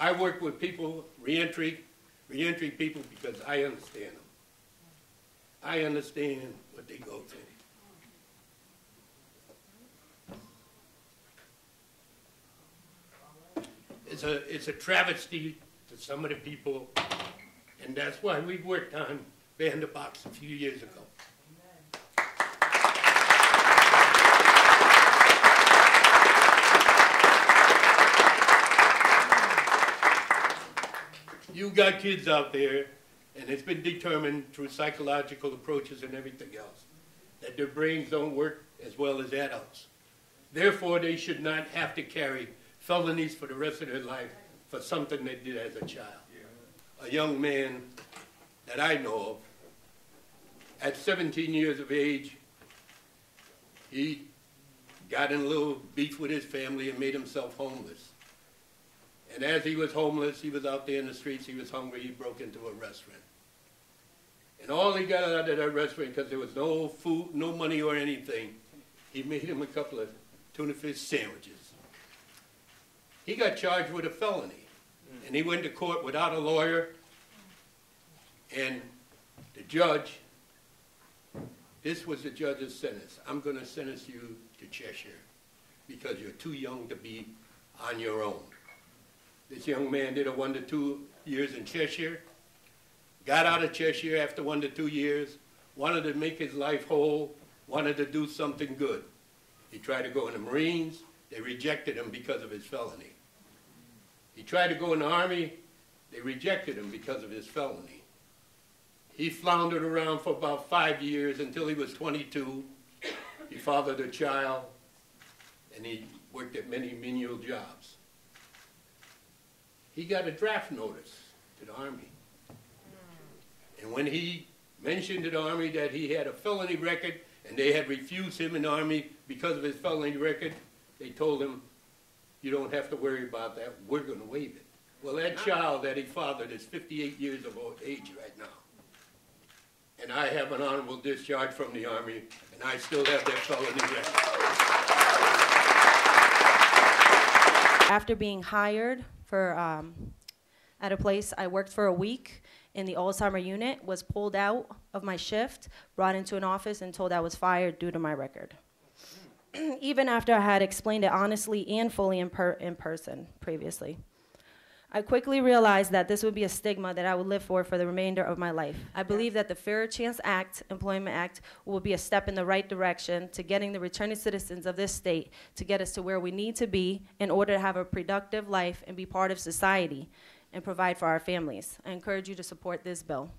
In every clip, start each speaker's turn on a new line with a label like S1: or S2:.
S1: I work with people, reentry people, because I understand them. I understand what they go through. It's a travesty to some of the people, and that's why we worked on Ban the Box a few years ago. You got kids out there, and it's been determined through psychological approaches and everything else, that their brains don't work as well as adults. Therefore, they should not have to carry felonies for the rest of their life for something they did as a child. A young man that I know of, at 17 years of age, he got in a little beef with his family and made himself homeless. And as he was homeless, he was out there in the streets, he was hungry, he broke into a restaurant. And all he got out of that restaurant, because there was no food, no money or anything, he made him a couple of tuna fish sandwiches. He got charged with a felony. And he went to court without a lawyer. And the judge, this was the judge's sentence. I'm going to sentence you to Cheshire because you're too young to be on your own. This young man did a 1 to 2 years in Cheshire, got out of Cheshire after 1 to 2 years, wanted to make his life whole, wanted to do something good. He tried to go in the Marines. They rejected him because of his felony. He tried to go in the Army. They rejected him because of his felony. He floundered around for about 5 years until he was 22. He fathered a child, and he worked at many menial jobs. He got a draft notice to the Army. And when he mentioned to the Army that he had a felony record and they had refused him in the Army because of his felony record, they told him, you don't have to worry about that, we're going to waive it. Well, that child that he fathered is 58 years of age right now. And I have an honorable discharge from the Army, and I still have that felony record.
S2: After being hired for at a place, I worked for a week in the Alzheimer unit, was pulled out of my shift, brought into an office, and told I was fired due to my record. Even after I had explained it honestly and fully in person previously. I quickly realized that this would be a stigma that I would live for the remainder of my life. I believe that the Fair Chance Act, Employment Act, will be a step in the right direction to getting the returning citizens of this state to get us to where we need to be in order to have a productive life and be part of society and provide for our families. I encourage you to support this bill.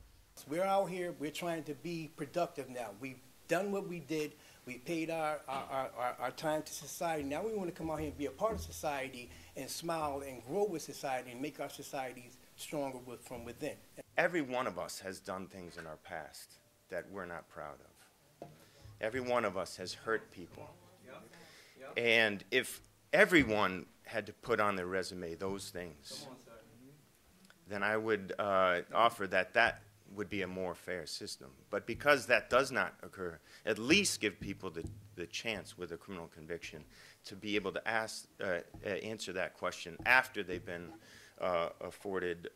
S3: We're out here, we're trying to be productive now. We've done what we did. We paid our time to society. Now we want to come out here and be a part of society and smile and grow with society and make our societies stronger from within.
S4: Every one of us has done things in our past that we're not proud of. Every one of us has hurt people. And if everyone had to put on their resume those things, then I would offer that would be a more fair system. But because that does not occur, at least give people the chance with a criminal conviction to be able to answer that question after they've been afforded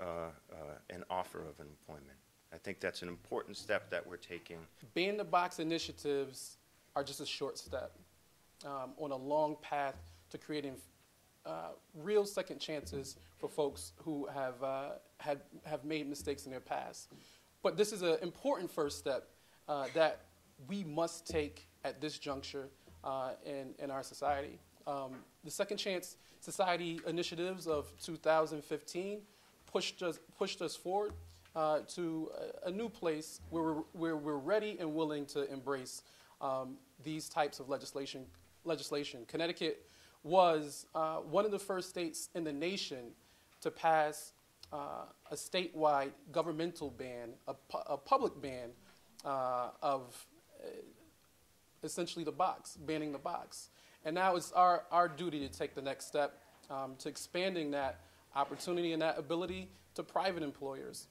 S4: an offer of employment. I think that's an important step that we're taking.
S5: Ban the Box initiatives are just a short step on a long path to creating real second chances for folks who have made mistakes in their past. But this is an important first step that we must take at this juncture in our society. The Second Chance Society initiatives of 2015 pushed us forward to a new place where we're ready and willing to embrace these types of legislation. Connecticut was one of the first states in the nation to pass a statewide governmental ban, a public ban of essentially the box, banning the box. And now it's our duty to take the next step to expanding that opportunity and that ability to private employers.